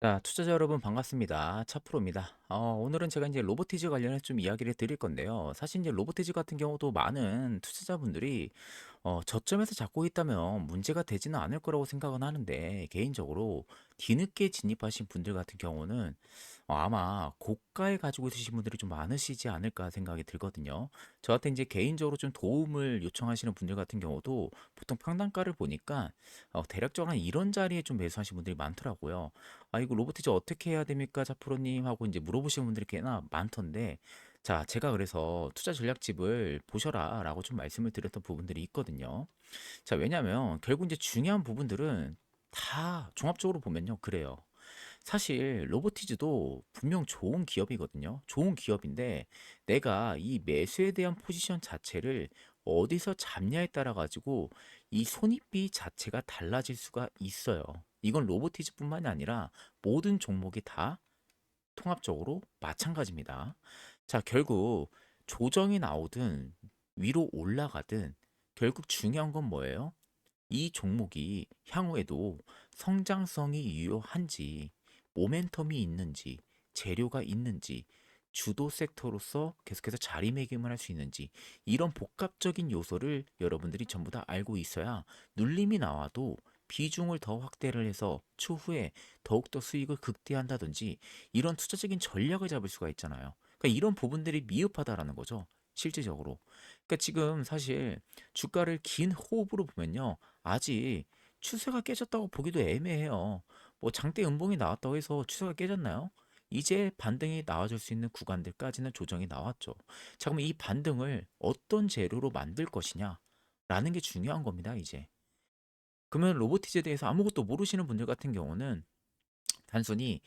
자, 투자자 여러분 반갑습니다. 차프로입니다. 오늘은 제가 이제 로보티즈 관련해서 좀 이야기를 드릴 건데요. 사실 이제 로보티즈 같은 경우도 많은 투자자분들이 저점에서 잡고 있다면 문제가 되지는 않을 거라고 생각은 하는데, 개인적으로 뒤늦게 진입하신 분들 같은 경우는 아마 고가에 가지고 있으신 분들이 좀 많으시지 않을까 생각이 들거든요. 저한테 이제 개인적으로 좀 도움을 요청하시는 분들 같은 경우도 보통 평단가를 보니까 대략적으로 한 이런 자리에 좀 매수하시는 분들이 많더라고요. 아, 이거 로보티즈 어떻게 해야 됩니까, 자프로님? 하고 이제 물어보시는 분들이 꽤나 많던데, 자, 제가 그래서 투자 전략집을 보셔라 라고 좀 말씀을 드렸던 부분들이 있거든요. 자, 왜냐면 결국 이제 중요한 부분들은 다 종합적으로 보면요, 그래요. 사실 로보티즈도 분명 좋은 기업이거든요. 좋은 기업인데 내가 이 매수에 대한 포지션 자체를 어디서 잡냐에 따라 가지고 이 손익비 자체가 달라질 수가 있어요. 이건 로보티즈뿐만이 아니라 모든 종목이 다 통합적으로 마찬가지입니다. 자, 결국 조정이 나오든 위로 올라가든 결국 중요한 건 뭐예요? 이 종목이 향후에도 성장성이 유효한지, 모멘텀이 있는지, 재료가 있는지, 주도 섹터로서 계속해서 자리매김을 할 수 있는지, 이런 복합적인 요소를 여러분들이 전부 다 알고 있어야 눌림이 나와도 비중을 더 확대를 해서 추후에 더욱더 수익을 극대화한다든지 이런 투자적인 전략을 잡을 수가 있잖아요. 그러니까 이런 부분들이 미흡하다라는 거죠. 실질적으로. 그러니까 지금 사실 주가를 긴 호흡으로 보면요. 아직 추세가 깨졌다고 보기도 애매해요. 뭐 장대 음봉이 나왔다고 해서 추세가 깨졌나요? 이제 반등이 나와줄 수 있는 구간들까지는 조정이 나왔죠. 자, 그럼 이 반등을 어떤 재료로 만들 것이냐? 라는 게 중요한 겁니다, 이제. 그러면 로보티즈에 대해서 아무것도 모르시는 분들 같은 경우는 단순히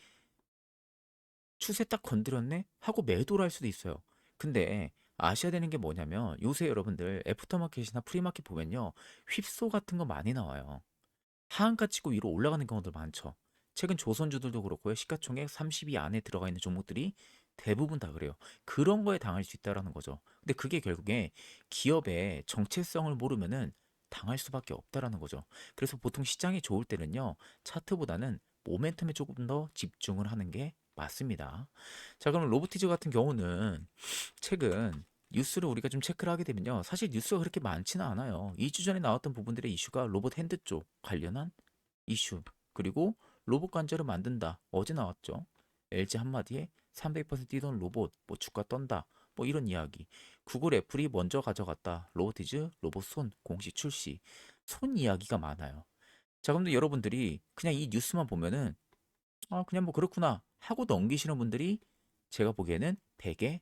추세 딱 건드렸네? 하고 매도를 할 수도 있어요. 근데 아셔야 되는 게 뭐냐면 요새 여러분들 애프터마켓이나 프리마켓 보면요. 휩소 같은 거 많이 나와요. 하한가 치고 위로 올라가는 경우도 많죠. 최근 조선주들도 그렇고요. 시가총액 30위 안에 들어가 있는 종목들이 대부분 다 그래요. 그런 거에 당할 수 있다라는 거죠. 근데 그게 결국에 기업의 정체성을 모르면은 당할 수밖에 없다라는 거죠. 그래서 보통 시장이 좋을 때는요. 차트보다는 모멘텀에 조금 더 집중을 하는 게 맞습니다. 자, 그럼 로보티즈 같은 경우는 최근 뉴스를 우리가 좀 체크를 하게 되면요. 사실 뉴스가 그렇게 많지는 않아요. 2주 전에 나왔던 부분들의 이슈가 로봇 핸드 쪽 관련한 이슈, 그리고 로봇 관절을 만든다. 어제 나왔죠. LG 한마디에 300% 뛰던 로봇, 뭐 주가 떤다. 뭐 이런 이야기. 구글 애플이 먼저 가져갔다. 로보티즈, 로봇 손 공식 출시. 손 이야기가 많아요. 자, 그런데 여러분들이 그냥 이 뉴스만 보면은 그냥 뭐 그렇구나 하고 넘기시는 분들이 제가 보기에는 100에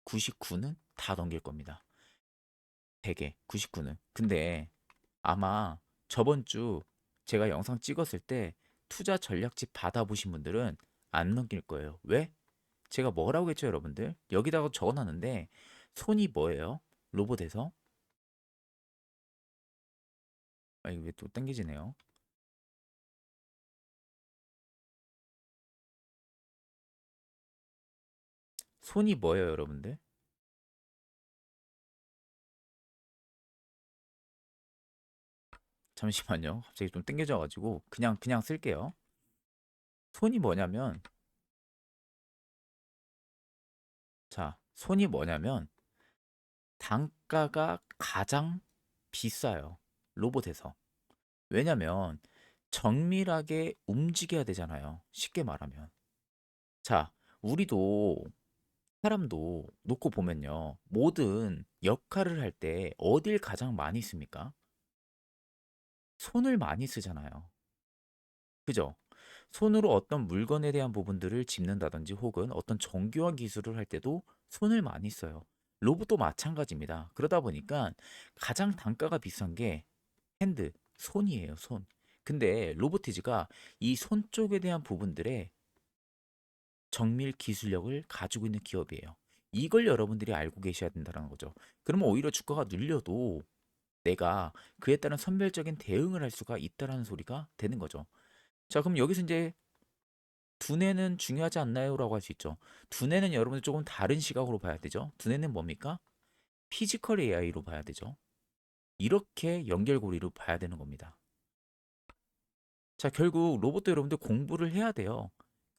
99는 다 넘길 겁니다. 100에 99는. 근데 아마 저번 주 제가 영상 찍었을 때 투자 전략집 받아보신 분들은 안 넘길 거예요. 왜? 제가 뭐라고 했죠, 여러분들? 여기다가 적어놨는데 손이 뭐예요? 로봇에서? 아, 이거 왜 또 땡겨지네요. 손이 뭐예요, 여러분들? 잠시만요. 갑자기 좀 땡겨져가지고 그냥 쓸게요. 손이 뭐냐면, 자, 손이 뭐냐면 단가가 가장 비싸요. 로봇에서. 왜냐면 정밀하게 움직여야 되잖아요. 쉽게 말하면. 자, 우리도 사람도 놓고 보면요. 모든 역할을 할 때 어딜 가장 많이 씁니까? 손을 많이 쓰잖아요. 그죠? 손으로 어떤 물건에 대한 부분들을 짚는다든지 혹은 어떤 정교한 기술을 할 때도 손을 많이 써요. 로봇도 마찬가지입니다. 그러다 보니까 가장 단가가 비싼 게 핸드, 손이에요, 손. 근데 로보티즈가 이 손 쪽에 대한 부분들에 정밀 기술력을 가지고 있는 기업이에요. 이걸 여러분들이 알고 계셔야 된다는 거죠. 그러면 오히려 주가가 눌려도 내가 그에 따른 선별적인 대응을 할 수가 있다라는 소리가 되는 거죠. 자, 그럼 여기서 이제 두뇌는 중요하지 않나요? 라고 할 수 있죠. 두뇌는 여러분들 조금 다른 시각으로 봐야 되죠. 두뇌는 뭡니까? 피지컬 AI로 봐야 되죠. 이렇게 연결고리로 봐야 되는 겁니다. 자, 결국 로봇도 여러분들 공부를 해야 돼요.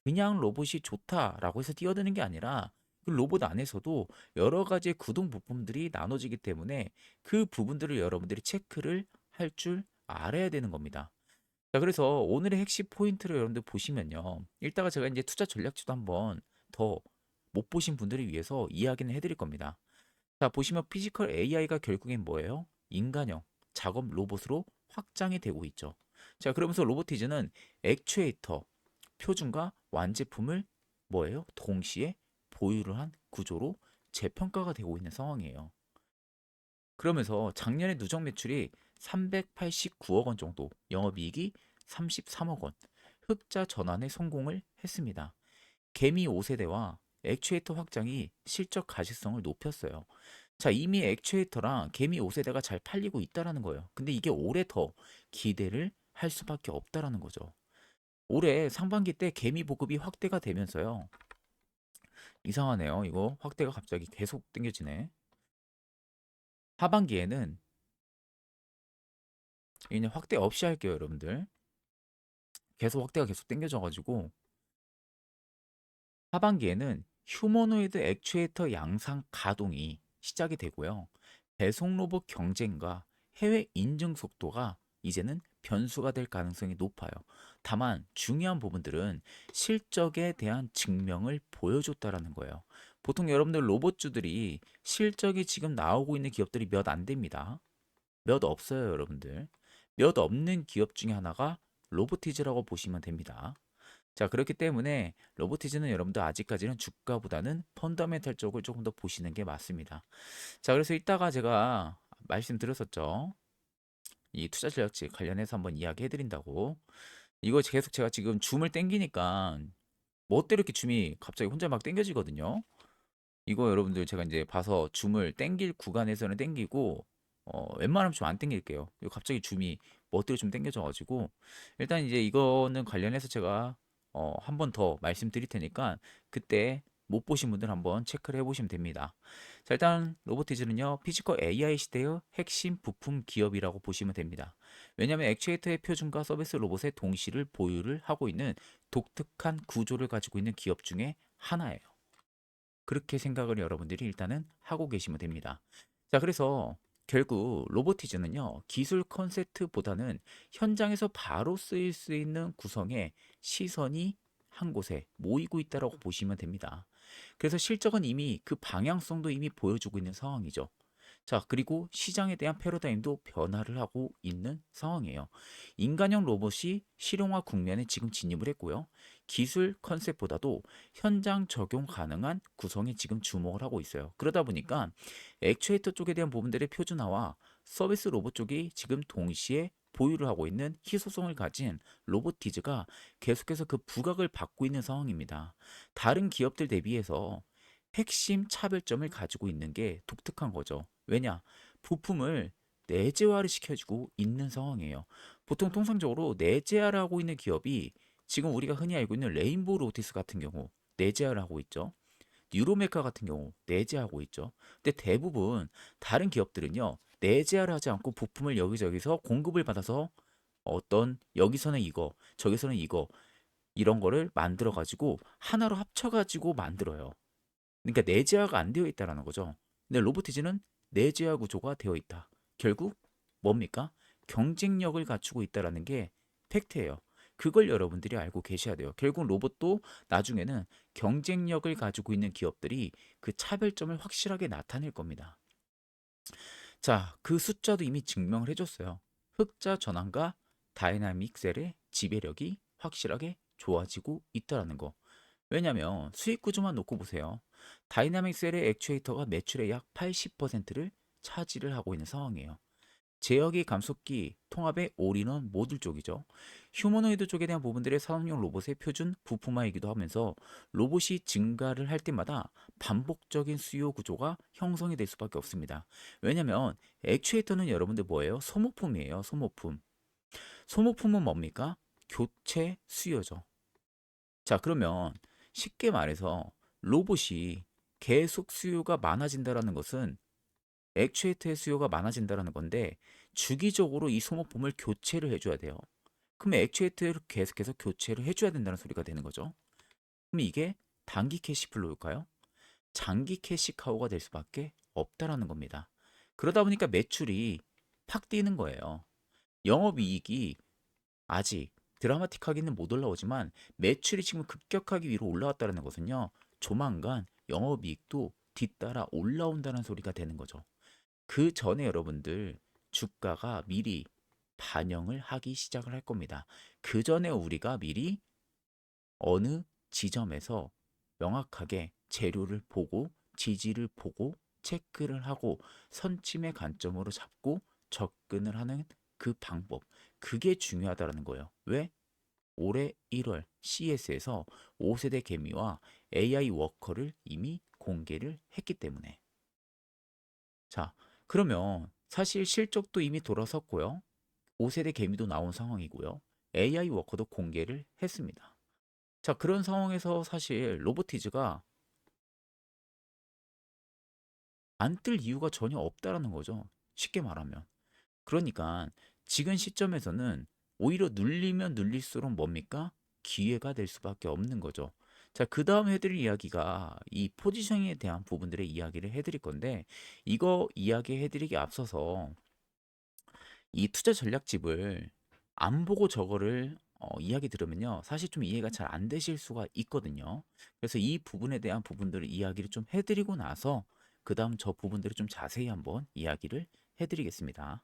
그냥 로봇이 좋다라고 해서 뛰어드는 게 아니라 그 로봇 안에서도 여러 가지의 구동 부품들이 나눠지기 때문에 그 부분들을 여러분들이 체크를 할 줄 알아야 되는 겁니다. 자, 그래서 오늘의 핵심 포인트를 여러분들 보시면요. 이따가 제가 이제 투자 전략지도 한번 더 못 보신 분들을 위해서 이야기는 해드릴 겁니다. 자, 보시면 피지컬 AI가 결국엔 뭐예요? 인간형 작업 로봇으로 확장이 되고 있죠. 자, 그러면서 로보티즈는 액추에이터, 표준과 완제품을 뭐예요? 동시에 보유를 한 구조로 재평가가 되고 있는 상황이에요. 그러면서 작년에 누적 매출이 389억 원 정도, 영업이익이 33억 원, 흑자 전환에 성공을 했습니다. 개미 5세대와 액추에이터 확장이 실적 가시성을 높였어요. 자, 이미 액추에이터랑 개미 5세대가 잘 팔리고 있다라는 거예요. 근데 이게 올해 더 기대를 할 수밖에 없다라는 거죠. 올해 상반기 때 개미 보급이 확대가 되면서요. 이상하네요. 이거 확대가 갑자기 계속 땡겨지네. 하반기에는 이제 확대 없이 할게요, 여러분들. 계속 확대가 계속 땡겨져가지고 하반기에는 휴머노이드 액추에이터 양상 가동이 시작이 되고요. 배송 로봇 경쟁과 해외 인증 속도가 이제는 변수가 될 가능성이 높아요. 다만 중요한 부분들은 실적에 대한 증명을 보여줬다라는 거예요. 보통 여러분들 로봇주들이 실적이 지금 나오고 있는 기업들이 몇 안 됩니다. 몇 없어요, 여러분들. 몇 없는 기업 중에 하나가 로보티즈라고 보시면 됩니다. 자, 그렇기 때문에 로보티즈는 여러분들 아직까지는 주가보다는 펀더멘탈 쪽을 조금 더 보시는 게 맞습니다. 자, 그래서 이따가 제가 말씀드렸었죠. 이 투자 전략지 관련해서 한번 이야기 해드린다고. 이거 계속 제가 지금 줌을 땡기니까 멋대로 이렇게 줌이 갑자기 혼자 막 땡겨지거든요. 이거 여러분들 제가 이제 봐서 줌을 땡길 구간에서는 땡기고 웬만하면 좀 안 땡길게요. 이거 갑자기 줌이 멋대로 좀 땡겨져가지고 일단 이제 이거는 관련해서 제가 한 번 더 말씀드릴 테니까 그때 못 보신 분들 한번 체크를 해보시면 됩니다. 자, 일단 로보티즈는요 피지컬 AI 시대의 핵심 부품 기업이라고 보시면 됩니다. 왜냐하면 액추에이터의 표준과 서비스 로봇의 동시를 보유를 하고 있는 독특한 구조를 가지고 있는 기업 중에 하나예요. 그렇게 생각을 여러분들이 일단은 하고 계시면 됩니다. 자, 그래서 결국 로보티즈는요, 기술 컨셉트보다는 현장에서 바로 쓰일 수 있는 구성의 시선이 한 곳에 모이고 있다고 보시면 됩니다. 그래서 실적은 이미 그 방향성도 이미 보여주고 있는 상황이죠. 자, 그리고 시장에 대한 패러다임도 변화를 하고 있는 상황이에요. 인간형 로봇이 실용화 국면에 지금 진입을 했고요. 기술 컨셉보다도 현장 적용 가능한 구성에 지금 주목을 하고 있어요. 그러다 보니까 액추에이터 쪽에 대한 부분들의 표준화와 서비스 로봇 쪽이 지금 동시에 보유를 하고 있는 희소성을 가진 로보티즈가 계속해서 그 부각을 받고 있는 상황입니다. 다른 기업들 대비해서 핵심 차별점을 가지고 있는 게 독특한 거죠. 왜냐? 부품을 내재화를 시켜주고 있는 상황이에요. 보통 통상적으로 내재화를 하고 있는 기업이 지금 우리가 흔히 알고 있는 레인보우 로티스 같은 경우 내재화를 하고 있죠. 뉴로메카 같은 경우 내재하고 있죠. 근데 대부분 다른 기업들은요. 내재화를 하지 않고 부품을 여기저기서 공급을 받아서 어떤 여기서는 이거, 저기서는 이거 이런 거를 만들어 가지고 하나로 합쳐 가지고 만들어요. 그러니까 내재화가 안 되어 있다라는 거죠. 근데 로보티즈는 내재화 구조가 되어 있다. 결국 뭡니까? 경쟁력을 갖추고 있다라는 게 팩트예요. 그걸 여러분들이 알고 계셔야 돼요. 결국 로봇도 나중에는 경쟁력을 가지고 있는 기업들이 그 차별점을 확실하게 나타낼 겁니다. 자, 그 숫자도 이미 증명을 해줬어요. 흑자 전환과 다이나믹 셀의 지배력이 확실하게 좋아지고 있다라는 거. 왜냐면 수익 구조만 놓고 보세요. 다이나믹 셀의 액추에이터가 매출의 약 80%를 차지를 하고 있는 상황이에요. 제어기 감속기 통합의 올인원 모듈 쪽이죠. 휴머노이드 쪽에 대한 부분들의 산업용 로봇의 표준 부품화이기도 하면서 로봇이 증가를 할 때마다 반복적인 수요 구조가 형성이 될 수밖에 없습니다. 왜냐면 액추에이터는 여러분들 뭐예요? 소모품이에요. 소모품. 소모품은 뭡니까? 교체 수요죠. 자, 그러면 쉽게 말해서 로봇이 계속 수요가 많아진다라는 것은 액추에이터의 수요가 많아진다라는 건데 주기적으로 이 소모품을 교체를 해줘야 돼요. 그럼 액추에이터를 계속해서 교체를 해줘야 된다는 소리가 되는 거죠. 그럼 이게 단기 캐시플로우일까요? 장기 캐시카우가 될 수밖에 없다라는 겁니다. 그러다 보니까 매출이 팍 뛰는 거예요. 영업이익이 아직 드라마틱하게는 못 올라오지만 매출이 지금 급격하게 위로 올라왔다는 것은요. 조만간 영업이익도 뒤따라 올라온다는 소리가 되는 거죠. 그 전에 여러분들 주가가 미리 반영을 하기 시작을 할 겁니다. 그 전에 우리가 미리 어느 지점에서 명확하게 재료를 보고 지지를 보고 체크를 하고 선침의 관점으로 잡고 접근을 하는 그 방법, 그게 중요하다는 거예요. 왜? 올해 1월 CES에서 5세대 개미와 AI 워커를 이미 공개를 했기 때문에. 자, 그러면 사실 실적도 이미 돌아섰고요. 5세대 개미도 나온 상황이고요. AI 워커도 공개를 했습니다. 자, 그런 상황에서 사실 로보티즈가 안 뜰 이유가 전혀 없다라는 거죠. 쉽게 말하면. 그러니까 지금 시점에서는 오히려 눌리면 눌릴수록 뭡니까? 기회가 될 수밖에 없는 거죠. 자, 그 다음 해드릴 이야기가 이 포지셔닝에 대한 부분들의 이야기를 해드릴 건데, 이거 이야기해드리기 앞서서 이 투자 전략집을 안 보고 저거를 이야기 들으면요. 사실 좀 이해가 잘 안 되실 수가 있거든요. 그래서 이 부분에 대한 부분들을 이야기를 좀 해드리고 나서 그 다음 저 부분들을 좀 자세히 한번 이야기를 해드리겠습니다.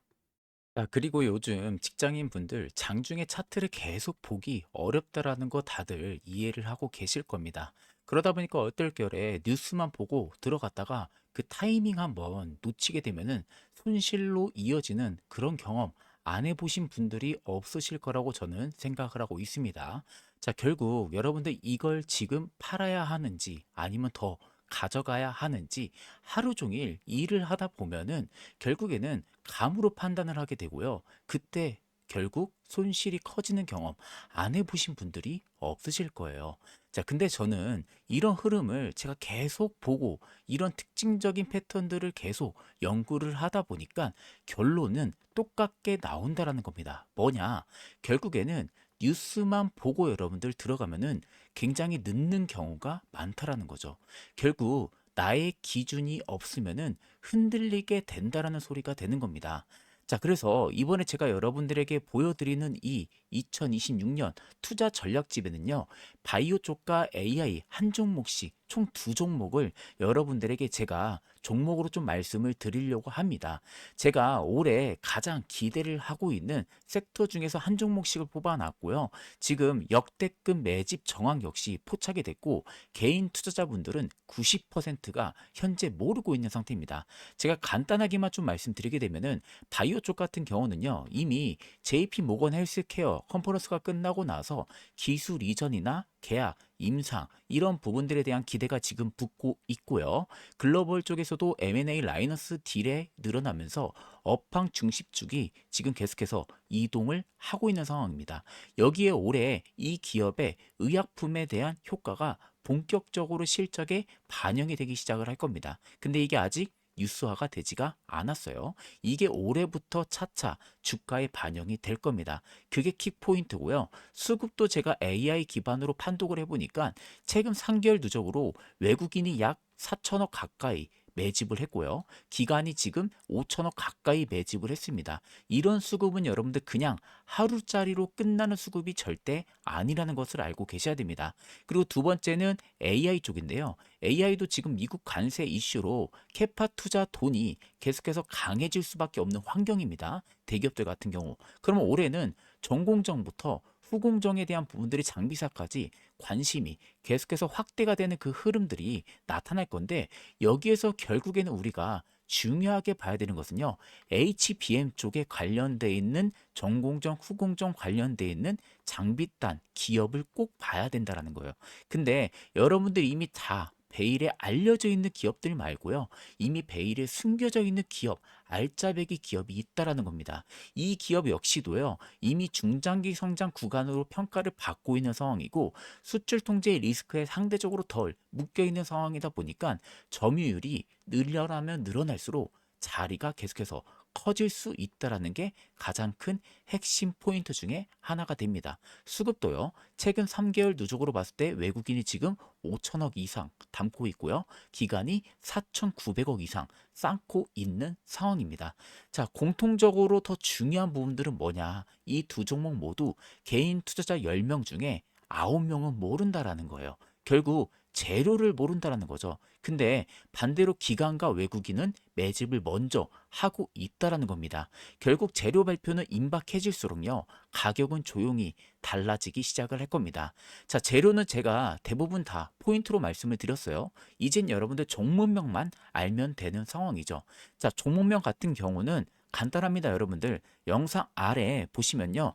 자, 그리고 요즘 직장인 분들 장중에 차트를 계속 보기 어렵다라는 거 다들 이해를 하고 계실 겁니다. 그러다 보니까 얼떨결에 뉴스만 보고 들어갔다가 그 타이밍 한번 놓치게 되면은 손실로 이어지는 그런 경험 안 해보신 분들이 없으실 거라고 저는 생각을 하고 있습니다. 자, 결국 여러분들 이걸 지금 팔아야 하는지 아니면 더 가져가야 하는지 하루 종일 일을 하다 보면은 결국에는 감으로 판단을 하게 되고요. 그때 결국 손실이 커지는 경험 안 해보신 분들이 없으실 거예요. 자, 근데 저는 이런 흐름을 제가 계속 보고 이런 특징적인 패턴들을 계속 연구를 하다 보니까 결론은 똑같게 나온다라는 겁니다. 뭐냐? 결국에는 뉴스만 보고 여러분들 들어가면은 굉장히 늦는 경우가 많다라는 거죠. 결국 나의 기준이 없으면은 흔들리게 된다라는 소리가 되는 겁니다. 자, 그래서 이번에 제가 여러분들에게 보여드리는 이 2026년 투자 전략집에는요, 바이오 쪽과 AI 한 종목씩 총 두 종목을 여러분들에게 제가 종목으로 좀 말씀을 드리려고 합니다. 제가 올해 가장 기대를 하고 있는 섹터 중에서 한 종목씩을 뽑아놨고요. 지금 역대급 매집 정황 역시 포착이 됐고, 개인 투자자분들은 90%가 현재 모르고 있는 상태입니다. 제가 간단하게만 좀 말씀드리게 되면은 바이오 쪽 같은 경우는요, 이미 JP 모건 헬스케어 컨퍼런스가 끝나고 나서 기술 이전이나 계약, 임상 이런 부분들에 대한 기대가 지금 붙고 있고요. 글로벌 쪽에서도 M&A 라이너스 딜에 늘어나면서 업황 중심축이 지금 계속해서 이동을 하고 있는 상황입니다. 여기에 올해 이 기업의 의약품에 대한 효과가 본격적으로 실적에 반영이 되기 시작을 할 겁니다. 근데 이게 아직 뉴스화가 되지가 않았어요. 이게 올해부터 차차 주가에 반영이 될 겁니다. 그게 킥포인트고요. 수급도 제가 AI 기반으로 판독을 해보니까 최근 3개월 누적으로 외국인이 약 4천억 가까이 매집을 했고요. 기간이 지금 5천억 가까이 매집을 했습니다. 이런 수급은 여러분들 그냥 하루짜리로 끝나는 수급이 절대 아니라는 것을 알고 계셔야 됩니다. 그리고 두 번째는 AI 쪽인데요. AI도 지금 미국 관세 이슈로 캐파 투자 돈이 계속해서 강해질 수밖에 없는 환경입니다. 대기업들 같은 경우. 그러면 올해는 전공정부터 후공정에 대한 부분들이 장비사까지 관심이 계속해서 확대가 되는 그 흐름들이 나타날 건데 여기에서 결국에는 우리가 중요하게 봐야 되는 것은요. HBM 쪽에 관련돼 있는 전공정, 후공정 관련돼 있는 장비단 기업을 꼭 봐야 된다라는 거예요. 근데 여러분들이 이미 다 베일에 알려져 있는 기업들 말고요. 이미 베일에 숨겨져 있는 기업, 알짜배기 기업이 있다라는 겁니다. 이 기업 역시도요. 이미 중장기 성장 구간으로 평가를 받고 있는 상황이고 수출 통제 리스크에 상대적으로 덜 묶여 있는 상황이다 보니까 점유율이 늘어나면 늘어날수록 자리가 계속해서 커질 수 있다라는 게 가장 큰 핵심 포인트 중에 하나가 됩니다. 수급도요. 최근 3개월 누적으로 봤을 때 외국인이 지금 5천억 이상 담고 있고요. 기간이 4,900억 이상 쌓고 있는 상황입니다. 자, 공통적으로 더 중요한 부분들은 뭐냐? 이 두 종목 모두 개인 투자자 10명 중에 9명은 모른다라는 거예요. 결국 재료를 모른다라는 거죠. 근데 반대로 기관과 외국인은 매집을 먼저 하고 있다라는 겁니다. 결국 재료 발표는 임박해질수록요, 가격은 조용히 달라지기 시작을 할 겁니다. 자, 재료는 제가 대부분 다 포인트로 말씀을 드렸어요. 이젠 여러분들 종목명만 알면 되는 상황이죠. 자, 종목명 같은 경우는 간단합니다, 여러분들. 영상 아래 보시면요,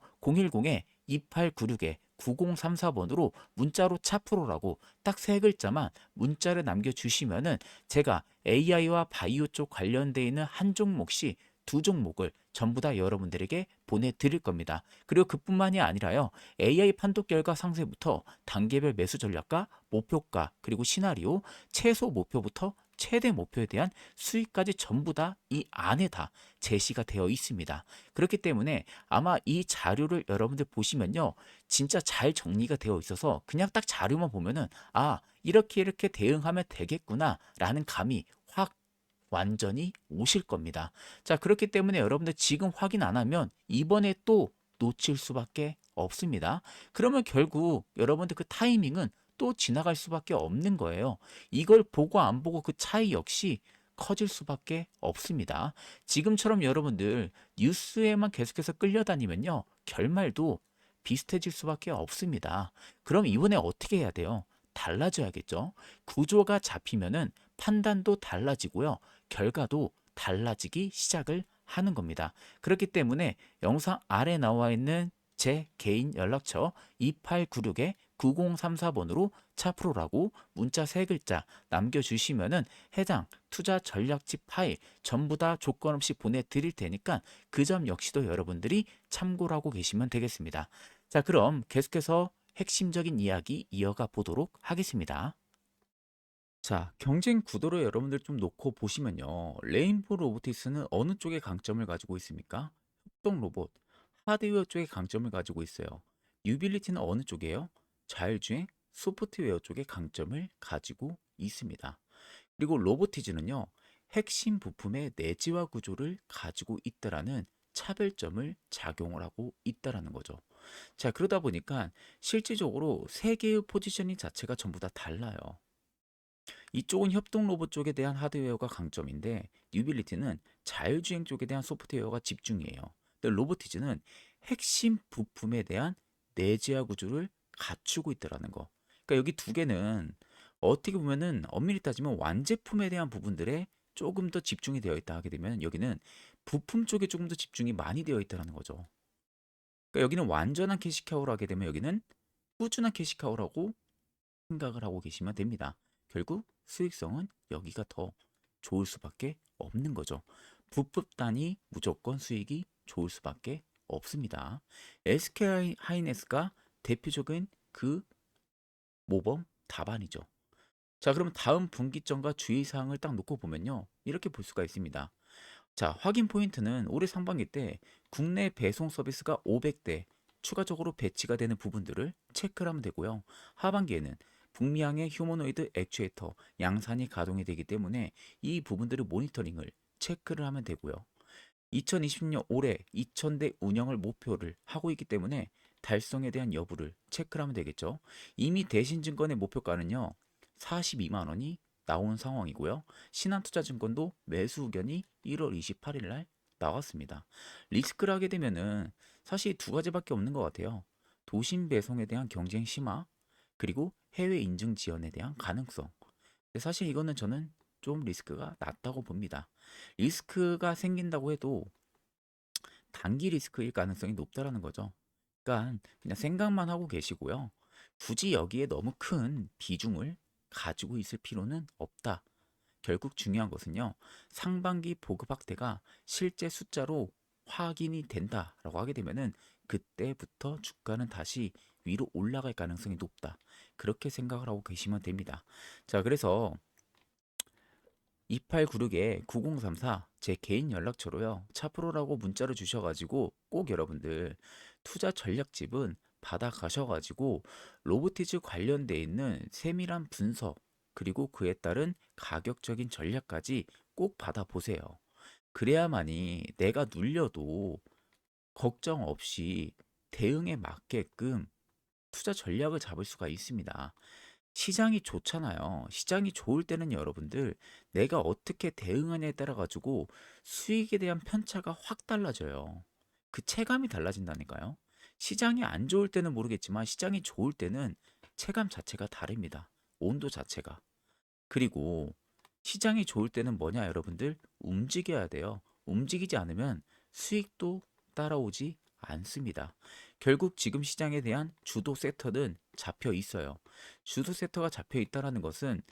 010-2896에 9034번으로 문자로 차프로라고 딱 세 글자만 문자를 남겨주시면은 제가 AI와 바이오 쪽 관련되어 있는 한 종목씩 두 종목을 전부 다 여러분들에게 보내드릴 겁니다. 그리고 그뿐만이 아니라요. AI 판독 결과 상세부터 단계별 매수 전략과 목표가 그리고 시나리오, 최소 목표부터 최대 목표에 대한 수익까지 전부 다 이 안에 다 제시가 되어 있습니다. 그렇기 때문에 아마 이 자료를 여러분들 보시면요. 진짜 잘 정리가 되어 있어서 그냥 딱 자료만 보면은 아, 이렇게 대응하면 되겠구나 라는 감이 확 완전히 오실 겁니다. 자, 그렇기 때문에 여러분들 지금 확인 안 하면 이번에 또 놓칠 수밖에 없습니다. 그러면 결국 여러분들 그 타이밍은 또 지나갈 수밖에 없는 거예요. 이걸 보고 안 보고 그 차이 역시 커질 수밖에 없습니다. 지금처럼 여러분들 뉴스에만 계속해서 끌려다니면요. 결말도 비슷해질 수밖에 없습니다. 그럼 이번에 어떻게 해야 돼요? 달라져야겠죠. 구조가 잡히면은 판단도 달라지고요. 결과도 달라지기 시작을 하는 겁니다. 그렇기 때문에 영상 아래 나와 있는 제 개인 연락처 2896-9034번으로 차프로라고 문자 3글자 남겨주시면은 해당 투자 전략집 파일 전부 다 조건 없이 보내드릴 테니까 그 점 역시도 여러분들이 참고를 하고 계시면 되겠습니다. 자, 그럼 계속해서 핵심적인 이야기 이어가 보도록 하겠습니다. 자, 경쟁 구도를 여러분들 좀 놓고 보시면요. 레인보우 로보틱스는 어느 쪽에 강점을 가지고 있습니까? 협동 로봇, 하드웨어 쪽에 강점을 가지고 있어요. 유빌리티는 어느 쪽이에요? 자율주행, 소프트웨어 쪽에 강점을 가지고 있습니다. 그리고 로보티즈는요. 핵심 부품의 내재화 구조를 가지고 있다라는 차별점을 작용을 하고 있다라는 거죠. 자, 그러다 보니까 실질적으로 세 개의 포지셔닝 자체가 전부 다 달라요. 이쪽은 협동 로봇 쪽에 대한 하드웨어가 강점인데 뉴빌리티는 자율주행 쪽에 대한 소프트웨어가 집중이에요. 근데 로보티즈는 핵심 부품에 대한 내재화 구조를 갖추고 있다라는 거. 그러니까 여기 두 개는 어떻게 보면은 엄밀히 따지면 완제품에 대한 부분들에 조금 더 집중이 되어 있다 하게 되면 여기는 부품 쪽에 조금 더 집중이 많이 되어 있다라는 거죠. 그러니까 여기는 완전한 캐시카우를 하게 되면 여기는 꾸준한 캐시카우라고 생각을 하고 계시면 됩니다. 결국 수익성은 여기가 더 좋을 수밖에 없는 거죠. 부품 단위 무조건 수익이 좋을 수밖에 없습니다. SK 하이닉스가 대표적인 그 모범 답안이죠. 자, 그럼 다음 분기점과 주의사항을 딱 놓고 보면요. 이렇게 볼 수가 있습니다. 자, 확인 포인트는 올해 상반기 때 국내 배송 서비스가 500대 추가적으로 배치가 되는 부분들을 체크를 하면 되고요. 하반기에는 북미항의 휴머노이드 액추에이터 양산이 가동이 되기 때문에 이 부분들을 모니터링을 체크를 하면 되고요. 2020년 올해 2000대 운영을 목표를 하고 있기 때문에 달성에 대한 여부를 체크를 하면 되겠죠. 이미 대신증권의 목표가는요. 42만 원이 나온 상황이고요. 신한투자증권도 매수 의견이 1월 28일 날 나왔습니다. 리스크를 하게 되면은 사실 두 가지밖에 없는 것 같아요. 도심 배송에 대한 경쟁 심화, 그리고 해외 인증 지원에 대한 가능성. 근데 사실 이거는 저는 좀 리스크가 낮다고 봅니다. 리스크가 생긴다고 해도 단기 리스크일 가능성이 높다라는 거죠. 그러니까 그냥 생각만 하고 계시고요. 굳이 여기에 너무 큰 비중을 가지고 있을 필요는 없다. 결국 중요한 것은요. 상반기 보급 확대가 실제 숫자로 확인이 된다라고 하게 되면은 그때부터 주가는 다시 위로 올라갈 가능성이 높다. 그렇게 생각을 하고 계시면 됩니다. 자, 그래서 2896-9034 제 개인 연락처로요. 차프로라고 문자를 주셔가지고 꼭 여러분들 투자 전략집은 받아가셔가지고 로보티즈 관련돼 있는 세밀한 분석 그리고 그에 따른 가격적인 전략까지 꼭 받아보세요. 그래야만이 내가 눌려도 걱정 없이 대응에 맞게끔 투자 전략을 잡을 수가 있습니다. 시장이 좋잖아요. 시장이 좋을 때는 여러분들 내가 어떻게 대응하냐에 따라 가지고 수익에 대한 편차가 확 달라져요. 그 체감이 달라진다니까요. 시장이 안 좋을 때는 모르겠지만 시장이 좋을 때는 체감 자체가 다릅니다. 온도 자체가. 그리고 시장이 좋을 때는 뭐냐 여러분들? 움직여야 돼요. 움직이지 않으면 수익도 따라오지 않습니다. 결국 지금 시장에 대한 주도 섹터는 잡혀 있어요. 주도 섹터가 잡혀 있다는 것은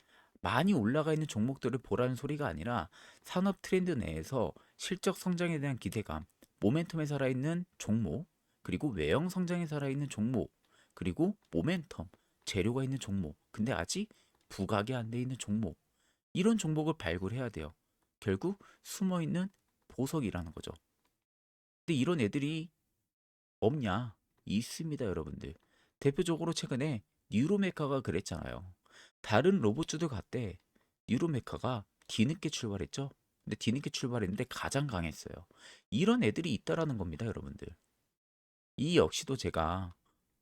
많이 올라가 있는 종목들을 보라는 소리가 아니라 산업 트렌드 내에서 실적 성장에 대한 기대감, 모멘텀에 살아있는 종목, 그리고 외형 성장에 살아있는 종목, 그리고 모멘텀, 재료가 있는 종목. 근데 아직 부각이 안 돼 있는 종목. 이런 종목을 발굴해야 돼요. 결국 숨어 있는 보석이라는 거죠. 근데 이런 애들이 없냐? 있습니다, 여러분들. 대표적으로 최근에 뉴로메카가 그랬잖아요. 다른 로봇주도 같대. 뉴로메카가 뒤늦게 출발했죠. 근데 뒤늦게 출발했는데 가장 강했어요. 이런 애들이 있다라는 겁니다, 여러분들. 이 역시도 제가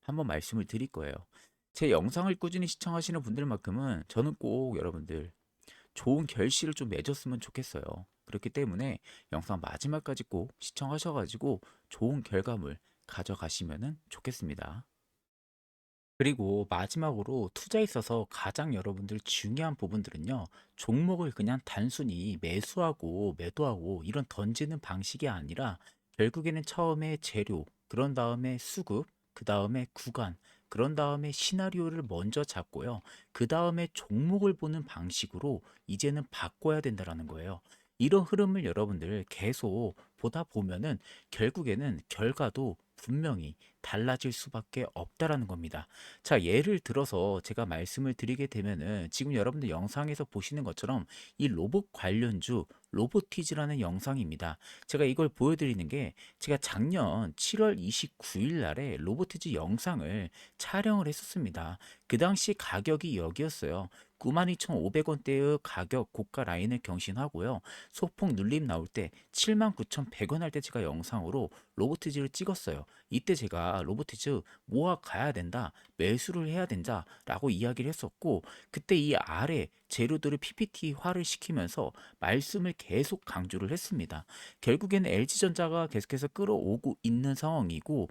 한번 말씀을 드릴 거예요. 제 영상을 꾸준히 시청하시는 분들만큼은 저는 꼭 여러분들 좋은 결실을 좀 맺었으면 좋겠어요. 그렇기 때문에 영상 마지막까지 꼭 시청하셔가지고 좋은 결과물 가져가시면 좋겠습니다. 그리고 마지막으로 투자에 있어서 가장 여러분들 중요한 부분들은요, 종목을 그냥 단순히 매수하고 매도하고 이런 던지는 방식이 아니라 결국에는 처음에 재료, 그런 다음에 수급, 그 다음에 구간, 그런 다음에 시나리오를 먼저 잡고요. 그 다음에 종목을 보는 방식으로 이제는 바꿔야 된다라는 거예요. 이런 흐름을 여러분들 계속 보다 보면은 결국에는 결과도 분명히 달라질 수밖에 없다라는 겁니다. 자, 예를 들어서 제가 말씀을 드리게 되면은 지금 여러분들 영상에서 보시는 것처럼 이 로봇 관련주 로보티즈라는 영상입니다. 제가 이걸 보여드리는 게 제가 작년 7월 29일 날에 로보티즈 영상을 촬영을 했었습니다. 그 당시 가격이 여기였어요. 92,500원대의 가격 고가 라인을 경신하고요. 소폭 눌림 나올 때 79,100원 할 때 제가 영상으로 로보티즈를 찍었어요. 이때 제가 로보티즈 모아 가야 된다, 매수를 해야 된다라고 이야기를 했었고, 그때 이 아래 재료들을 PPT화를 시키면서 말씀을 계속 강조를 했습니다. 결국에는 LG전자가 계속해서 끌어오고 있는 상황이고,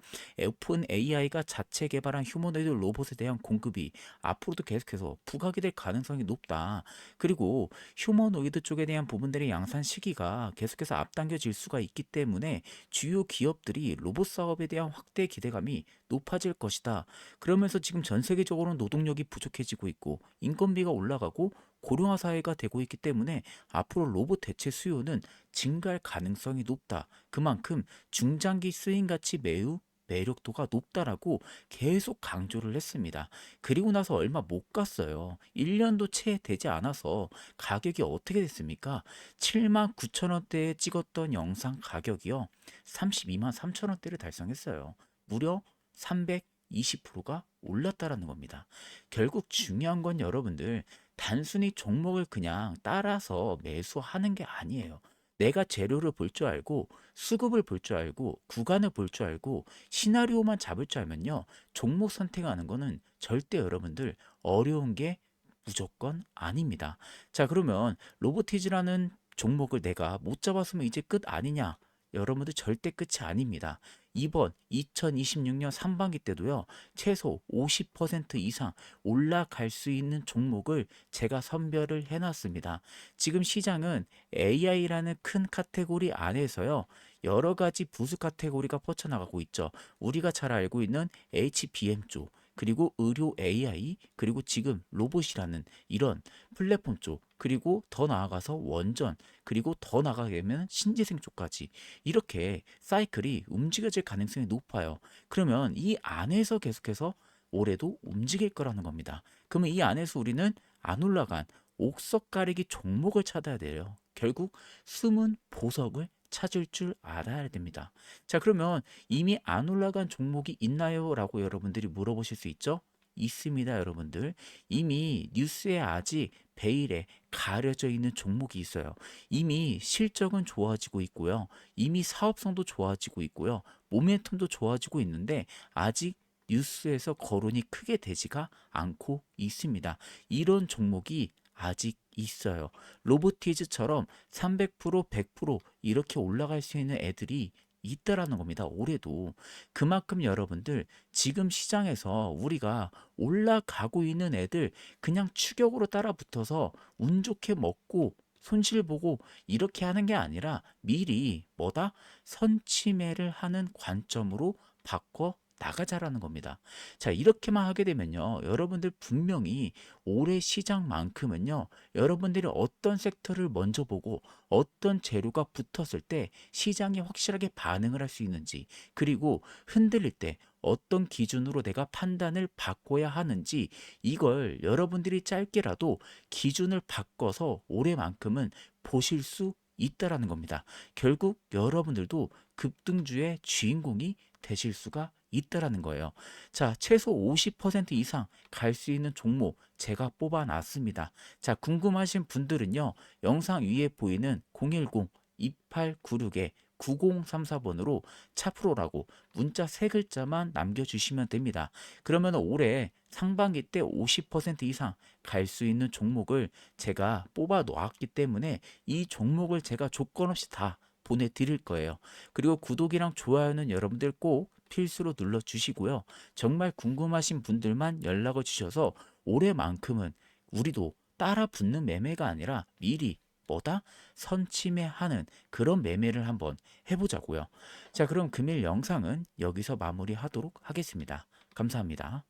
오픈 AI가 자체 개발한 휴머노이드 로봇에 대한 공급이 앞으로도 계속해서 부각이 될 가능성이 높다. 그리고 휴머노이드 쪽에 대한 부분들의 양산 시기가 계속해서 앞당겨질 수가 있기 때문에 주요 기업들이 로봇 사업에 대한 확대 기대감이 높아질 것이다. 그러면서 지금 전 세계적으로 노동력이 부족해지고 있고 인건비가 올라가고 고령화 사회가 되고 있기 때문에 앞으로 로봇 대체 수요는 증가할 가능성이 높다. 그만큼 중장기 쓰임 가치 매우 매력도가 높다라고 계속 강조를 했습니다. 그리고 나서 얼마 못 갔어요. 1년도 채 되지 않아서 가격이 어떻게 됐습니까? 7만 9천 원대에 찍었던 영상 가격이요. 32만 3천 원대를 달성했어요. 무려 320%가 올랐다라는 겁니다. 결국 중요한 건 여러분들 단순히 종목을 그냥 따라서 매수하는 게 아니에요. 내가 재료를 볼 줄 알고 수급을 볼 줄 알고 구간을 볼 줄 알고 시나리오만 잡을 줄 알면요. 종목 선택하는 거는 절대 여러분들 어려운 게 무조건 아닙니다. 자, 그러면 로보티즈라는 종목을 내가 못 잡았으면 이제 끝 아니냐? 여러분들 절대 끝이 아닙니다. 이번 2026년 상반기 때도요, 최소 50% 이상 올라갈 수 있는 종목을 제가 선별을 해놨습니다. 지금 시장은 AI라는 큰 카테고리 안에서요, 여러 가지 부수 카테고리가 뻗쳐나가고 있죠. 우리가 잘 알고 있는 HBM 쪽, 그리고 의료 AI, 그리고 지금 로봇이라는 이런 플랫폼 쪽, 그리고 더 나아가서 원전, 그리고 더 나아가게 되면 신재생 쪽까지 이렇게 사이클이 움직여질 가능성이 높아요. 그러면 이 안에서 계속해서 올해도 움직일 거라는 겁니다. 그러면 이 안에서 우리는 안 올라간 옥석 가리기 종목을 찾아야 돼요. 결국 숨은 보석을 찾을 줄 알아야 됩니다. 자, 그러면 이미 안 올라간 종목이 있나요? 라고 여러분들이 물어보실 수 있죠? 있습니다, 여러분들. 이미 뉴스에 아직 베일에 가려져 있는 종목이 있어요. 이미 실적은 좋아지고 있고요. 이미 사업성도 좋아지고 있고요. 모멘텀도 좋아지고 있는데 아직 뉴스에서 거론이 크게 되지가 않고 있습니다. 이런 종목이 아직 있어요. 로보티즈처럼 300%, 100% 이렇게 올라갈 수 있는 애들이 있다라는 겁니다. 올해도. 그만큼 여러분들 지금 시장에서 우리가 올라가고 있는 애들 그냥 추격으로 따라 붙어서 운 좋게 먹고 손실 보고 이렇게 하는 게 아니라 미리 뭐다? 선취매를 하는 관점으로 바꿔 나가자라는 겁니다. 자, 이렇게만 하게 되면요. 여러분들 분명히 올해 시장만큼은요. 여러분들이 어떤 섹터를 먼저 보고 어떤 재료가 붙었을 때 시장이 확실하게 반응을 할 수 있는지, 그리고 흔들릴 때 어떤 기준으로 내가 판단을 바꿔야 하는지, 이걸 여러분들이 짧게라도 기준을 바꿔서 올해만큼은 보실 수 있다라는 겁니다. 결국 여러분들도 급등주의 주인공이 되실 수가 있다라는 거예요. 자, 최소 50% 이상 갈 수 있는 종목 제가 뽑아놨습니다. 자, 궁금하신 분들은요, 영상 위에 보이는 010-2896에 9034번으로 차프로라고 문자 3글자만 남겨주시면 됩니다. 그러면 올해 상반기 때 50% 이상 갈 수 있는 종목을 제가 뽑아 놓았기 때문에 이 종목을 제가 조건 없이 다 보내드릴 거예요. 그리고 구독이랑 좋아요는 여러분들 꼭 필수로 눌러주시고요. 정말 궁금하신 분들만 연락을 주셔서 올해만큼은 우리도 따라 붙는 매매가 아니라 미리 뭐다? 선침해하는 그런 매매를 한번 해보자고요. 자, 그럼 금일 영상은 여기서 마무리하도록 하겠습니다. 감사합니다.